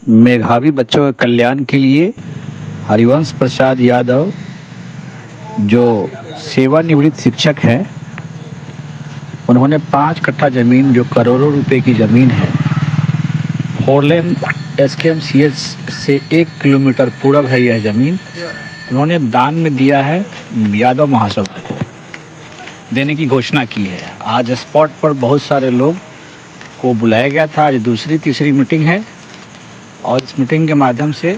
मेधावी बच्चों के कल्याण के लिए हरिवंश प्रसाद यादव जो सेवानिवृत्त शिक्षक हैं, उन्होंने 5 कट्ठा ज़मीन जो करोड़ों रुपए की ज़मीन है, फोरलेन एसकेएमसीएच से 1 किलोमीटर पूरब है यह ज़मीन, उन्होंने दान में दिया है। यादव महासभा को देने की घोषणा की है। आज स्पॉट पर बहुत सारे लोग को बुलाया गया था। आज दूसरी तीसरी मीटिंग है और इस मीटिंग के माध्यम से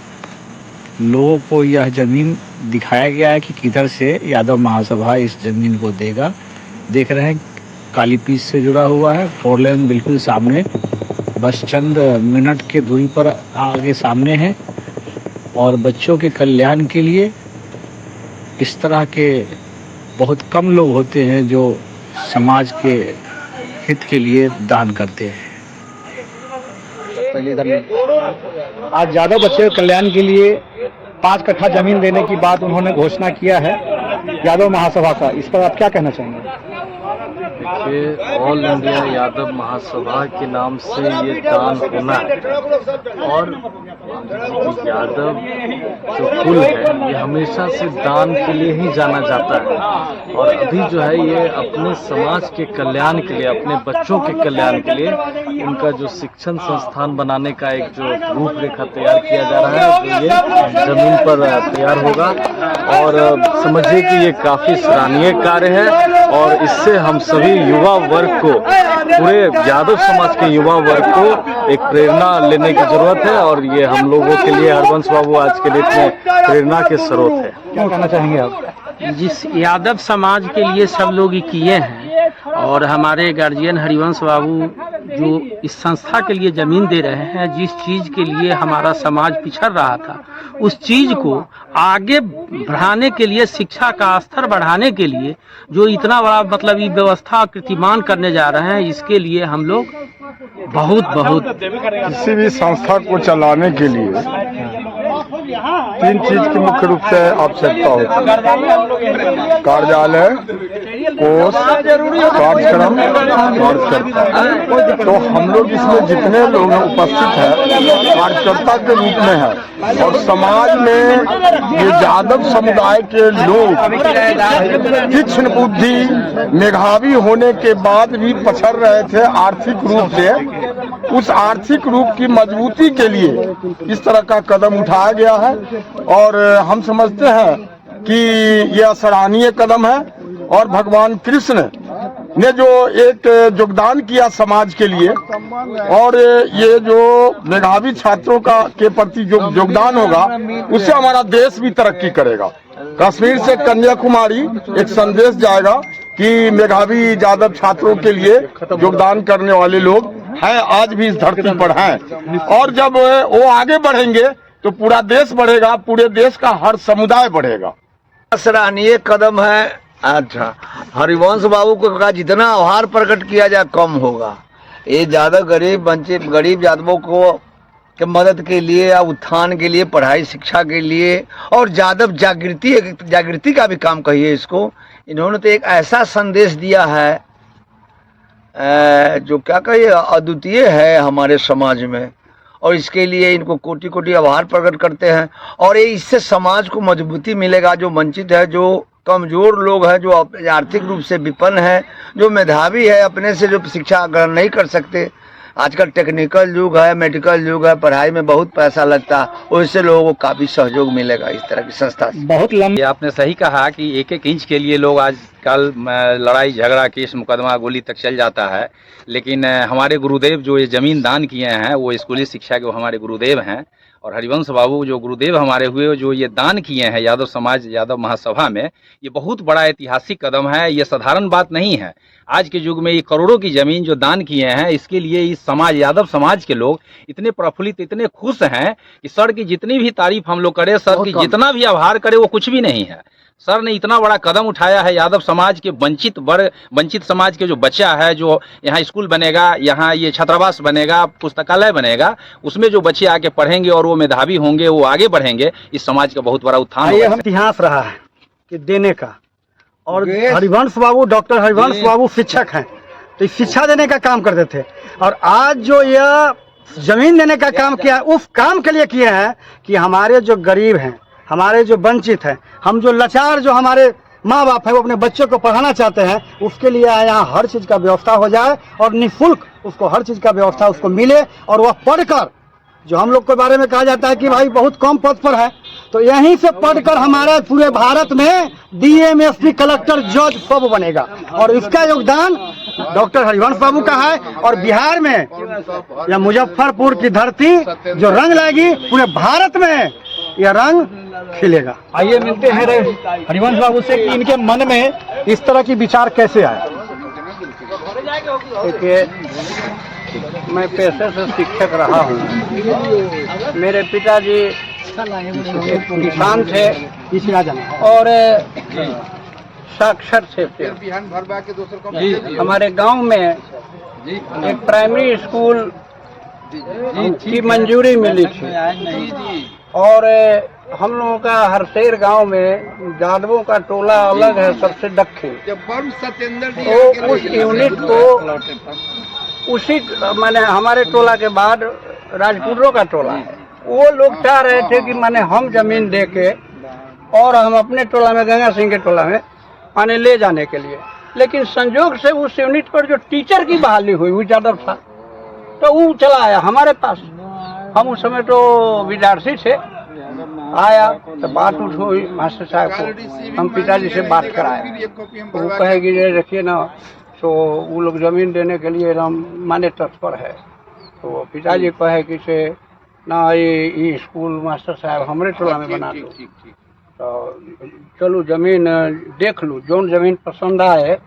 लोगों को यह ज़मीन दिखाया गया है कि किधर से यादव महासभा इस ज़मीन को देगा। देख रहे हैं काली पीस से जुड़ा हुआ है, 4 लेन बिल्कुल सामने, बस चंद मिनट के दूरी पर आगे सामने है। और बच्चों के कल्याण के लिए इस तरह के बहुत कम लोग होते हैं जो समाज के हित के लिए दान करते हैं। आज यादव बच्चों के कल्याण के लिए 5 कट्ठा जमीन देने की बात उन्होंने घोषणा किया है यादव महासभा का। इस पर आप क्या कहना चाहेंगे? देखिए, ऑल इंडिया यादव महासभा के नाम से ये दान होना और यादव जो कुल है ये हमेशा से दान के लिए ही जाना जाता है। और अभी जो है ये अपने समाज के कल्याण के लिए, अपने बच्चों के कल्याण के लिए इनका जो शिक्षण संस्थान बनाने का एक जो रूपरेखा तैयार किया जा रहा है, जो ये जमीन पर तैयार होगा। और समझिए कि ये काफ़ी सराहनीय कार्य है और इससे हम सभी युवा वर्ग को, पूरे यादव समाज के युवा वर्ग को एक प्रेरणा लेने की जरूरत है। और ये हम लोगों के लिए हरिवंश बाबू आज के डेट में प्रेरणा के स्रोत है। क्या कहना चाहेंगे आप? जिस यादव समाज के लिए सब लोग ये किए हैं और हमारे गार्जियन हरिवंश बाबू जो इस संस्था के लिए ज़मीन दे रहे हैं, जिस चीज़ के लिए हमारा समाज पिछड़ रहा था, उस चीज़ को आगे बढ़ाने के लिए, शिक्षा का स्तर बढ़ाने के लिए जो इतना बड़ा मतलब ये व्यवस्था कीर्तिमान करने जा रहे हैं, इसके लिए हम लोग बहुत किसी भी संस्था को चलाने के लिए 3 चीज की मुख्य रूप से आवश्यकता होती है: कार्यालय, कोष, कार्यक्रम, कार्यकर्ता। तो हम लोग इसमें जितने लोग उपस्थित हैं कार्यकर्ता के रूप में है। और समाज में ये यादव समुदाय के लोग तीक्ष्ण बुद्धि, मेधावी होने के बाद भी पछड़ रहे थे आर्थिक रूप से। उस आर्थिक रूप की मजबूती के लिए इस तरह का कदम उठाया गया है और हम समझते हैं कि यह सराहनीय कदम है। और भगवान कृष्ण ने जो एक योगदान किया समाज के लिए, और ये जो मेधावी छात्रों का के प्रति जो योगदान होगा, उससे हमारा देश भी तरक्की करेगा। कश्मीर से कन्याकुमारी एक संदेश जाएगा कि मेधावी यादव छात्रों के लिए योगदान करने वाले लोग हैं, आज भी इस धरती पर हैं। और जब वो आगे बढ़ेंगे तो पूरा देश बढ़ेगा, पूरे देश का हर समुदाय बढ़ेगा। सराहनीय कदम है। अच्छा, हरिवंश बाबू को कहा जितना आभार प्रकट किया जाए कम होगा। ये ज़्यादा गरीब वंचित गरीब यादवों को के मदद के लिए या उत्थान के लिए, पढ़ाई शिक्षा के लिए और यादव जागृति का भी काम कहिए इसको। इन्होंने तो एक ऐसा संदेश दिया है जो क्या कहिए अद्वितीय है हमारे समाज में। और इसके लिए इनको कोटि कोटि आभार प्रकट करते हैं। और ये इससे समाज को मजबूती मिलेगा। जो वंचित है, जो कमज़ोर लोग हैं, जो आर्थिक रूप से विपन्न है, जो मेधावी है, अपने से जो शिक्षा ग्रहण नहीं कर सकते, आजकल टेक्निकल युग है, मेडिकल युग है, पढ़ाई में बहुत पैसा लगता है, उससे लोगों को काफ़ी सहयोग मिलेगा इस तरह की संस्था से। बहुत लंबी आपने सही कहा कि 1-1 इंच के लिए लोग आजकल लड़ाई झगड़ा केस मुकदमा गोली तक चल जाता है। लेकिन हमारे गुरुदेव जो ये ज़मीन दान किए हैं, वो स्कूली शिक्षा के हमारे गुरुदेव हैं। और हरिवंश बाबू जो गुरुदेव हमारे हुए, जो ये दान किए हैं यादव समाज यादव महासभा में, ये बहुत बड़ा ऐतिहासिक कदम है। ये साधारण बात नहीं है। आज के युग में ये करोड़ों की ज़मीन जो दान किए हैं, इसके लिए इस समाज यादव समाज के लोग इतने प्रफुल्लित, इतने खुश हैं कि सर की जितनी भी तारीफ हम लोग करें, सर की जितना भी आभार करें, वो कुछ भी नहीं है। सर ने इतना बड़ा कदम उठाया है। यादव समाज के वंचित समाज के जो बच्चा है, जो यहाँ स्कूल बनेगा, यहाँ ये छात्रावास बनेगा, पुस्तकालय बनेगा, उसमें जो बच्चे आके पढ़ेंगे और वो मेधावी होंगे, वो आगे बढ़ेंगे, इस समाज का बहुत बड़ा उत्थान होगा। इतिहास रहा है कि देने का। और हरिवंश बाबू, डॉक्टर हरिवंश बाबू शिक्षक हैं, तो शिक्षा देने का काम करते थे। और आज जो यह जमीन देने का काम किया है, उस काम के लिए किए हैं कि हमारे जो गरीब हैं, हमारे जो वंचित हैं, हम जो लाचार जो हमारे माँ बाप है वो अपने बच्चों को पढ़ाना चाहते हैं, उसके लिए यहाँ हर चीज़ का व्यवस्था हो जाए और निःशुल्क उसको हर चीज़ का व्यवस्था उसको मिले और वह पढ़कर, जो हम लोग के बारे में कहा जाता है कि भाई बहुत कम पद पर है, तो यहीं से पढ़कर हमारे पूरे भारत में डीएम, एसपी, कलेक्टर, जज सब बनेगा। और इसका योगदान डॉक्टर हरिवंश बाबू का है। और बिहार में या मुजफ्फरपुर की धरती जो रंग लाएगी, पूरे भारत में यह रंग खिलेगा। आइए मिलते हैं हरिवंश बाबू से कि इनके मन में इस तरह की विचार कैसे आए। देखिए, मैं पेशे से शिक्षक रहा हूँ। मेरे पिताजी किसान थे और साक्षर थे। हमारे गांव में एक प्राइमरी स्कूल की मंजूरी मिली थी और हम लोगों का हरसेर गांव में यादवों का टोला अलग है सबसे दक्षिण, तो उस यूनिट को उसी माने हमारे टोला के बाद राजपुरों का टोला है, वो लोग चाह रहे थे कि माने हम जमीन दे के और हम अपने टोला में गंगा सिंह के टोला में माने ले जाने के लिए। लेकिन संजोग से उस यूनिट पर जो टीचर की बहाली हुई वो यादव था, तो वो चला आया हमारे पास। हम उस समय तो विद्यार्थी थे। आया तो बात उठ हुई मास्टर साहब को, हम पिताजी से बात कराए, तो वो कहेगी देखिए ना, तो वो लोग जमीन देने के लिए एकदम माने तत्पर है। तो पिताजी कहे कि से ना ये स्कूल मास्टर साहब हमारे टोला में बना दो, तो चलो जमीन देख लूँ, जोन जमीन पसंद आए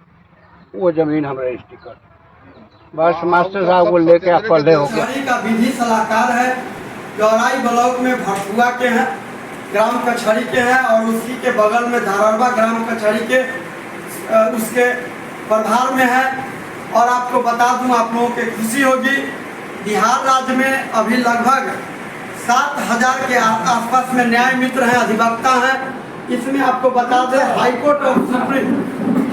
वो जमीन हम रजिस्ट्री कर। बस मास्टर साहब को लेके आप पढ़े हो गया। का विधि सलाहकार है, गौराई ब्लॉक में भटुआ के हैं, ग्राम कचहरी के हैं और उसी के बगल में धारवा ग्राम कचहरी के उसके प्रभार में है। और आपको बता दूं, आप लोगों की खुशी होगी, बिहार राज्य में अभी लगभग 7000 के आसपास में न्याय मित्र हैं, अधिवक्ता हैं। इसमें आपको बता दें हाईकोर्ट और सुप्रीम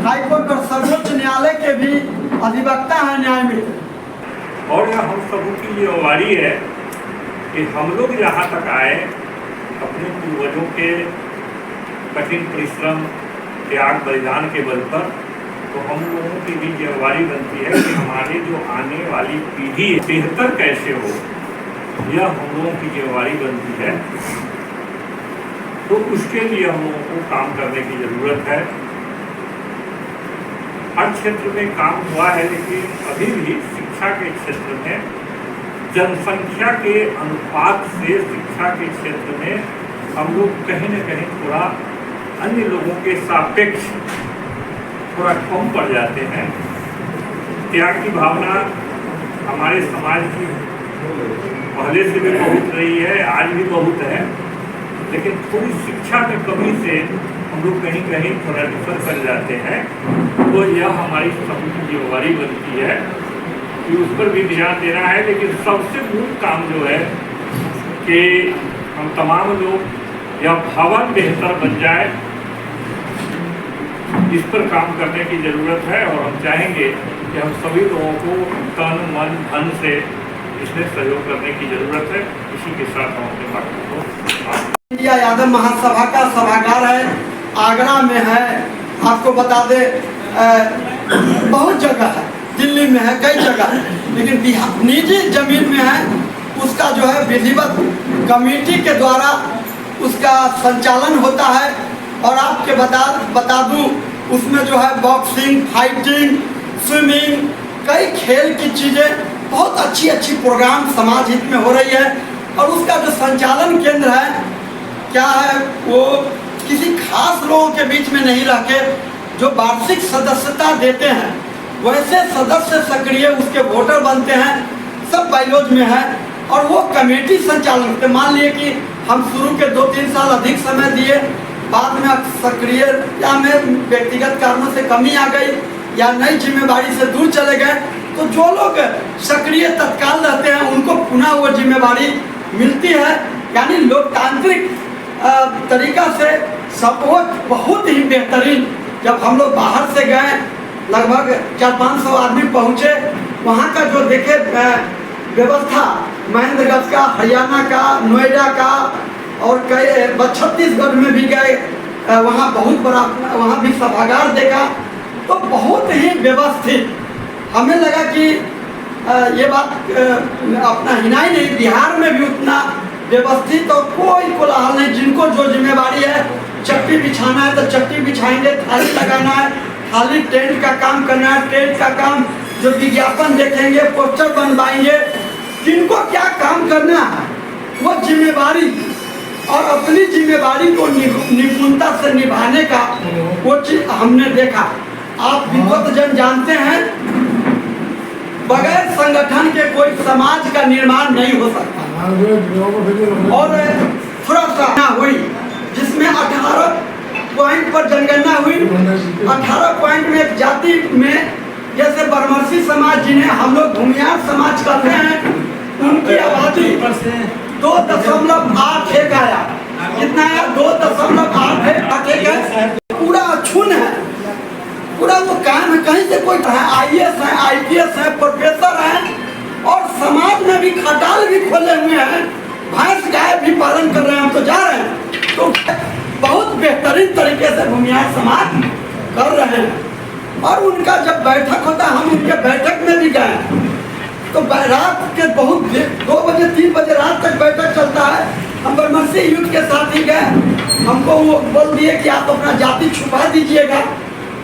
हाईकोर्ट और सर्वोच्च न्यायालय के भी अधिवक्ता हैं न्याय मित्र। और यह हम सबों की जिम्मेवारी है कि हम लोग यहाँ तक आए अपने पूर्वजों के कठिन परिश्रम, त्याग, बलिदान के बल पर, तो हम लोगों की भी जिम्मेवारी बनती है कि हमारे जो आने वाली पीढ़ी बेहतर कैसे हो, यह हम लोगों की जिम्मेवारी बनती है। तो उसके लिए हम लोगों को काम करने की ज़रूरत है। हर क्षेत्र में काम हुआ है, लेकिन अभी भी शिक्षा के क्षेत्र में जनसंख्या के अनुपात से शिक्षा के क्षेत्र में हम लोग कहीं न कहीं थोड़ा अन्य लोगों के सापेक्ष थोड़ा कम पड़ जाते हैं। त्याग की भावना हमारे समाज की पहले से भी बहुत रही है, आज भी बहुत है, लेकिन थोड़ी शिक्षा में कमी से हम लोग कहीं कहीं थोड़ा डिफर कर जाते हैं। तो यह हमारी सभी की जिम्मेवारी बनती है कि उस पर भी ध्यान देना है। लेकिन सबसे मूल काम जो है कि हम तमाम लोग यह भवन बेहतर बन जाए, इस पर काम करने की ज़रूरत है। और हम चाहेंगे कि हम सभी लोगों को तन मन धन से इसमें सहयोग करने की ज़रूरत है। इसी के साथ हम अपने बात को इंडिया यादव महासभा का सभागार है, आगरा में है, आपको बता दे बहुत जगह है, दिल्ली में है, कई जगह है, लेकिन बिहार निजी जमीन में है। उसका जो है विधिवत कमेटी के द्वारा उसका संचालन होता है। और आपके बता दूं, उसमें जो है बॉक्सिंग, फाइटिंग, स्विमिंग, कई खेल की चीज़ें, बहुत अच्छी अच्छी प्रोग्राम समाज हित में हो रही है। और उसका जो संचालन केंद्र है क्या है, वो किसी खास लोगों के बीच में नहीं रह के जो वार्षिक सदस्यता देते हैं वैसे सदस्य सक्रिय उसके वोटर बनते हैं, सब बाइलोज में है। और वो कमेटी संचालन करते। मान लिए कि हम शुरू के 2-3 साल अधिक समय दिए, बाद में सक्रिय या में व्यक्तिगत कारणों से कमी आ गई या नई जिम्मेवारी से दूर चले गए, तो जो लोग सक्रिय तत्काल रहते हैं उनको पुनः वो जिम्मेवारी मिलती है। यानी लोकतांत्रिक तरीका से सब बहुत ही बेहतरीन। जब हम लोग बाहर से गए, लगभग 400-500 आदमी पहुँचे, वहाँ का जो देखे व्यवस्था महेंद्रगढ़ का, हरियाणा का, नोएडा का और कई छत्तीसगढ़ में भी गए, वहाँ बहुत बड़ा वहाँ भी सभागार देखा, तो बहुत ही व्यवस्थित। हमें लगा कि ये बात अपना हिनाई नहीं, बिहार में भी उतना व्यवस्थित और कोई कोलाहल नहीं। जिनको जो जिम्मेवारी है, चट्टी बिछाना है तो चट्टी बिछाएंगे, थाली लगाना है थाली, टेंट का काम करना है टेंट का काम, जो विज्ञापन देखेंगे, पोस्टर बनवाएंगे, जिनको क्या काम करना है वो जिम्मेवारी और अपनी जिम्मेवारी को निपुणता से निभाने का वो चीज हमने देखा। आप विगत जन जानते हैं, बगैर संगठन के कोई समाज का निर्माण नहीं हो सकता। और थोड़ा सा हुई जिसमें 18 पॉइंट पर जनगणना हुई। 18 पॉइंट में एक जाति में, जैसे बरमर्सी समाज जिन्हें हम लोग भूमियार समाज कहते हैं, उनकी आबादी 2.81 आया। कितना आया? 2.81। पूरा अछून है, पूरा वो काम है, कहीं से कोई है, IAS है, IPS है, प्रोफेसर है, और समाज में भी खटाल भी खोले हुए हैं, भैंस गाय भी पालन कर रहे हैं। हम तो जा रहे हैं, तो बहुत बेहतरीन तरीके से भूमिहार समाज कर रहे हैं। और उनका जब बैठक होता है, हम उनके बैठक में भी गए, तो रात के बहुत 2 बजे 3 बजे रात तक बैठक चलता है। हम बरमर्सी युद्ध के साथ ही गए, हमको वो बोल दिए कि आप अपना जाति छुपा दीजिएगा,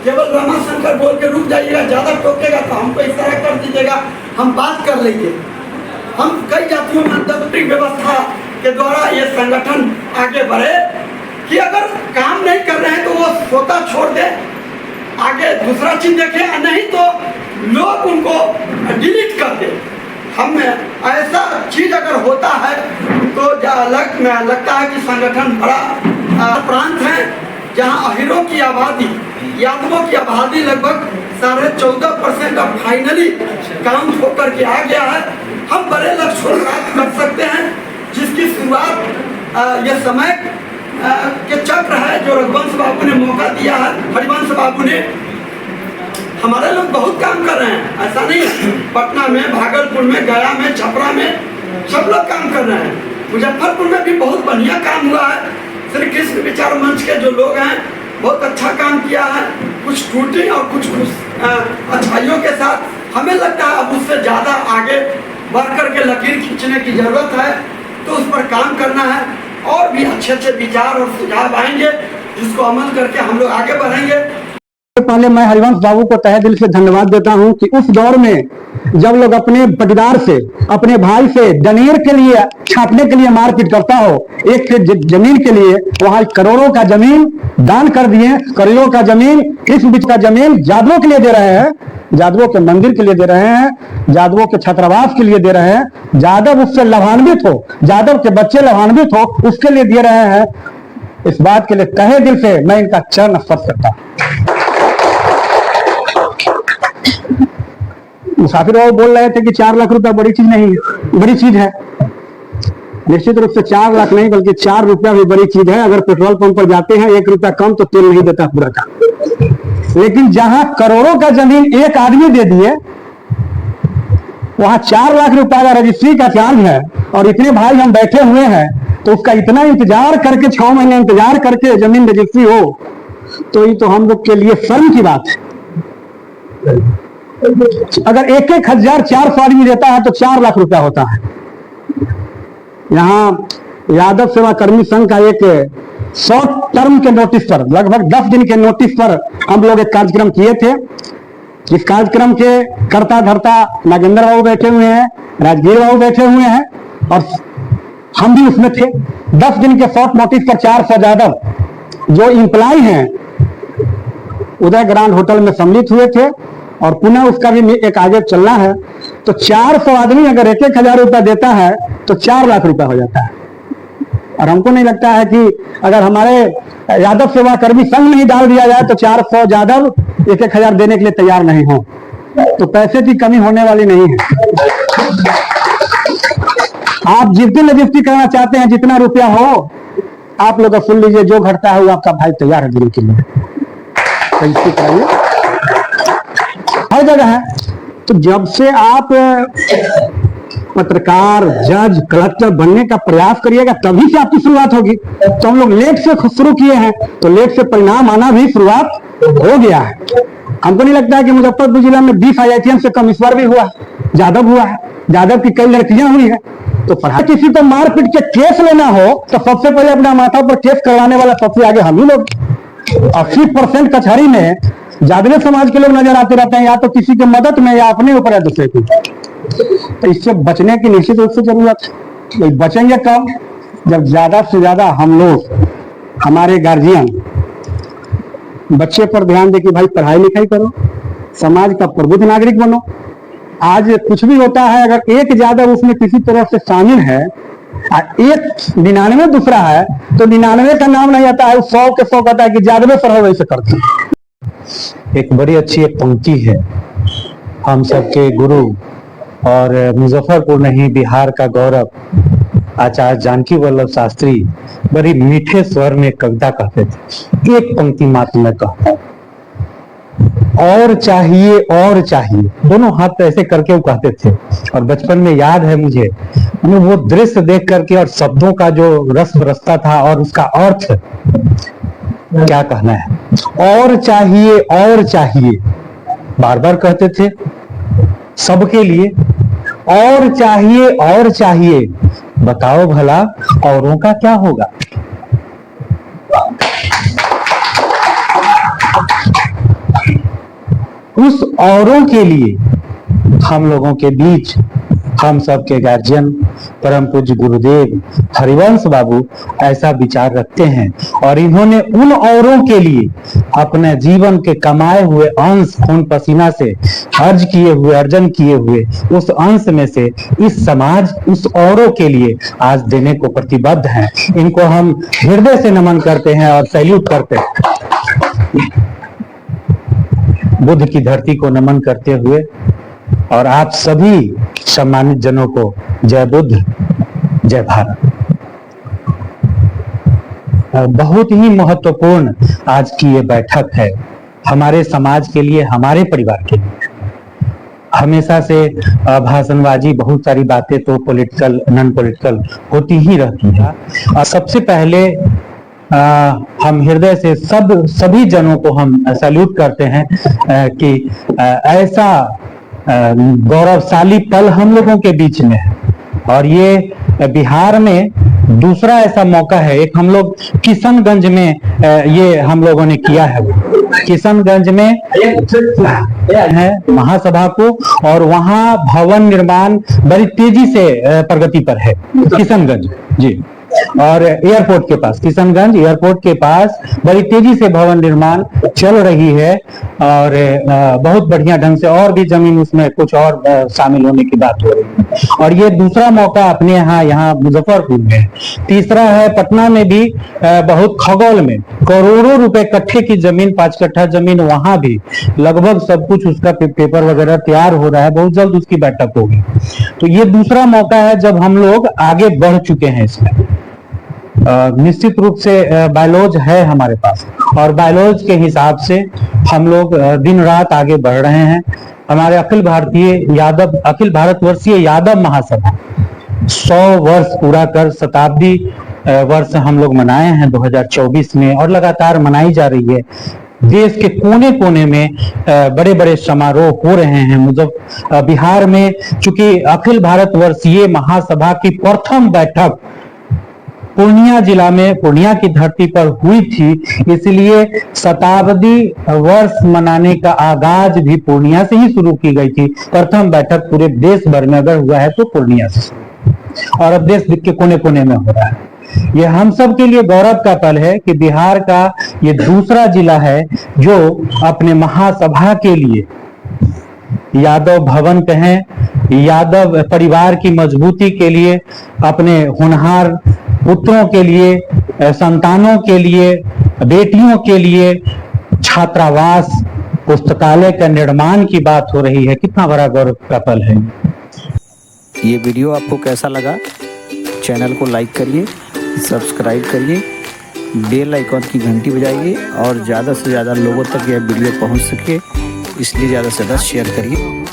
केवल रमाशंकर बोल के रुक जाइएगा, ज़्यादा टोकेगा तो हमको इस तरह कर दीजिएगा, हम बात कर लेंगे। हम कई जातियों में दंडिक व्यवस्था के द्वारा ये संगठन आगे बढ़े कि अगर काम नहीं कर रहे हैं तो वो सोता छोड़ दे, आगे दूसरा चीज देखे, नहीं तो लोग उनको डिलीट कर दे। हम ऐसा चीज अगर होता है तो लगता है कि संगठन बड़ा प्रांत है जहां अहीरों की आबादी, यादवों की आबादी लगभग 14.5% अब फाइनली काउंट होकर के आ गया है। हम बड़े लक्ष्य प्राप्त कर सकते हैं, जिसकी शुरुआत ये समय के चक्र है जो रघुवंश बाबू ने मौका दिया है, हरिवंश बाबू ने। हमारे लोग बहुत काम कर रहे हैं, ऐसा नहीं है। पटना में, भागलपुर में, गया में, छपरा में सब लोग काम कर रहे हैं। मुजफ्फरपुर में भी बहुत बढ़िया काम हुआ है। श्री कृष्ण विचार मंच के जो लोग हैं बहुत अच्छा काम किया है, कुछ टूटी और कुछ अच्छाइयों के साथ। हमें लगता है अब उससे ज़्यादा आगे बढ़ कर के लकीर खींचने की ज़रूरत है, तो उस पर काम करना है। और भी अच्छे अच्छे विचार और सुझाव आएंगे, जिसको अमल करके हम लोग आगे बढ़ेंगे। पहले मैं हरिवंश बाबू को तहे दिल से धन्यवाद देता हूं कि उस दौर में जब लोग अपने पटीदार से, अपने भाई से जनेर के लिए छापने के लिए मारपीट करता हो, एक जमीन के लिए वहां करोड़ों का जमीन दान कर दिए। करोड़ों का जमीन, कृष्ण बीच का जमीन यादवों के लिए दे रहे हैं, यादवों के मंदिर के लिए दे रहे हैं, यादवों के छात्रावास के लिए दे रहे हैं, यादव उससे लाभान्वित हो, यादव के बच्चे लाभान्वित हो, उसके लिए दे रहे हैं। इस बात के लिए तहे दिल से मैं इनका चरण स्पर्श करता हूं। मुसाफिर बाबू बोल रहे थे कि 4 लाख रुपया बड़ी चीज नहीं है, बड़ी चीज है। निश्चित रूप से 4 लाख नहीं बल्कि 4 रुपया भी बड़ी चीज है। अगर पेट्रोल पंप पर जाते हैं 1 रुपया कम तो तेल नहीं देता पूरा का। लेकिन जहां करोड़ों का जमीन एक आदमी दे दिए, वहां 4 लाख रुपया का रजिस्ट्री का चार्ज है, और इतने भाई हम बैठे हुए हैं, तो उसका इतना इंतजार करके 6 महीने इंतजार करके जमीन रजिस्ट्री हो, तो ये तो हम लोग के लिए शर्म की बात है। अगर 1,400 आदमी देता है तो 4 लाख रुपया होता है। यहाँ यादव सेवा कर्मी संघ का एक शॉर्ट टर्म के नोटिस पर, लगभग 10 दिन के नोटिस पर हम लोग एक कार्यक्रम किए थे। इस कार्यक्रम के कर्ता धर्ता नागेंद्र बाबू बैठे हुए हैं, राजगीर बाबू बैठे हुए हैं, और हम भी उसमें थे। 10 दिन के शॉर्ट नोटिस पर 400 यादव जो इंप्लाई हैं उदय ग्रांड होटल में सम्मिलित हुए थे, और पुनः उसका भी एक आगे चलना है। तो 400 आदमी अगर 1,000 रुपया देता है तो 4 लाख रुपया हो जाता है। और हमको नहीं लगता है कि अगर हमारे यादव सेवा कर्मी संघ नहीं डाल दिया जाए तो 400 यादव 1,000 देने के लिए तैयार नहीं हो, तो पैसे की कमी होने वाली नहीं है। आप जितनी रजिस्ट्री करना चाहते हैं, जितना रुपया हो, आप लोग सुन लीजिए, जो घटता है वो आपका भाई तैयार है देने के लिए। रजिस्ट्री कराइए, हर जगह है। तो जब से आप पत्रकार, जज, कलेक्टर बनने का प्रयास करिएगा, तभी से आपकी शुरुआत होगी। तो हम लोग लेट से शुरू किए हैं, तो लेट से परिणाम आना भी शुरुआत हो गया है। हमको नहीं लगता है कि मुजफ्फरपुर जिला में 20 IITian से कम इस बार भी हुआ, यादव हुआ है, यादव की कई लड़कियां हुई है। तो पढ़ा किसी को मार पीट के केस लेना हो तो सबसे पहले अपना माथा पर केस करवाने वाला सबसे आगे हम ही लोग। 80% कचहरी में जादव समाज के लोग नजर आते रहते हैं, या तो किसी की मदद में या अपने ऊपर या दूसरे की। तो इससे बचने की निश्चित रूप से जरूरत है। तो बचेंगे कब? जब ज्यादा से ज्यादा हम लोग, हमारे गार्जियन बच्चे पर ध्यान दे कि भाई पढ़ाई लिखाई करो, समाज का प्रबुद्ध नागरिक बनो। आज कुछ भी होता है, अगर एक ज्यादा उसमें किसी तरह से शामिल है और एक 99 दूसरा है, तो 99 का नाम नहीं आता है, 100 के 100 कहता है कि ज्यादा पर हो वैसे करते हैं। एक बड़ी अच्छी एक पंक्ति है, हम सबके गुरु और मुजफ्फरपुर नहीं बिहार का गौरव आचार्य जानकी वल्लभ शास्त्री बड़ी मीठे स्वर में कविता कहते थे। एक पंक्ति मात्र में कहता हूं, और चाहिए और चाहिए, दोनों हाथ ऐसे करके वो कहते थे। और बचपन में याद है मुझे वो दृश्य देख करके और शब्दों का जो रस बरसता था और उसका अर्थ क्या कहना है, और चाहिए बार बार कहते थे सबके लिए, और चाहिए बताओ भला औरों का क्या होगा। उस औरों के लिए हम लोगों के बीच हम सब के गार्जियन परम पूज्य गुरुदेव हरिवंश बाबू ऐसा विचार रखते हैं, और इन्होंने उन औरों के लिए अपने जीवन के कमाए हुए अंश खून पसीना से अर्जन किए हुए उस अंश में से इस समाज, उस औरों के लिए आज देने को प्रतिबद्ध हैं। इनको हम हृदय से नमन करते हैं और सैल्यूट करते हैं। बुद्ध की धरती को नमन करते हुए और आप सभी सम्मानित जनों को जय बुद्ध, जय भारत। बहुत ही महत्वपूर्ण आज की ये बैठक है हमारे समाज के लिए, हमारे परिवार के लिए। हमेशा से भाषणबाजी, बहुत सारी बातें तो पॉलिटिकल नॉन पॉलिटिकल होती ही रहती है। और सबसे पहले हम हृदय से सभी जनों को हम सैल्यूट करते हैं कि ऐसा गौरवशाली पल हम लोगों के बीच में है। और ये बिहार में दूसरा ऐसा मौका है। एक हम लोग किशनगंज में ये हम लोगों ने किया है, किशनगंज में है महासभा को, और वहाँ भवन निर्माण बड़ी तेजी से प्रगति पर है किशनगंज जी। और एयरपोर्ट के पास, किशनगंज एयरपोर्ट के पास बड़ी तेजी से भवन निर्माण चल रही है, और बहुत बढ़िया ढंग से, और भी जमीन उसमें कुछ और शामिल होने की बात हो रही है। और ये दूसरा मौका अपने यहाँ मुजफ्फरपुर में है। तीसरा है पटना में भी बहुत, खगौल में करोड़ों रुपए कट्ठे की जमीन, 5 कट्ठा जमीन, वहां भी लगभग सब कुछ उसका पेपर वगैरह तैयार हो रहा है, बहुत जल्द उसकी बैठक होगी। तो ये दूसरा मौका है जब हम लोग आगे बढ़ चुके हैं इसमें। निश्चित रूप से बायोलॉज है हमारे पास, और बायोलॉज के हिसाब से हम लोग दिन रात आगे बढ़ रहे हैं। हमारे अखिल भारतवर्षीय यादव महासभा 100 वर्ष पूरा कर, शताब्दी वर्ष हम लोग मनाए हैं 2024 में, और लगातार मनाई जा रही है। देश के कोने कोने में बड़े बड़े समारोह हो रहे हैं। बिहार में चूंकि अखिल भारतवर्षीय महासभा की प्रथम बैठक पूर्णिया जिला में, पूर्णिया की धरती पर हुई थी, इसलिए शताब्दी वर्ष मनाने का आगाज भी पूर्णिया से ही शुरू की गई थी। प्रथम बैठक पूरे देश भर में अगर हुआ है तो पूर्णिया से, और अब देश के कोने कोने में हो रहा है। ये हम सब के लिए गौरव का पल है कि बिहार का ये दूसरा जिला है जो अपने महासभा के लिए, यादव भवन कहें, यादव परिवार की मजबूती के लिए, अपने होनहार पुत्रों के लिए, संतानों के लिए, बेटियों के लिए छात्रावास, पुस्तकालय का निर्माण की बात हो रही है। कितना बड़ा गौरव का पल है। ये वीडियो आपको कैसा लगा? चैनल को लाइक करिए, सब्सक्राइब करिए, बेल आइकॉन की घंटी बजाइए, और ज़्यादा से ज़्यादा लोगों तक यह वीडियो पहुंच सके इसलिए ज़्यादा से ज़्यादा शेयर करिए।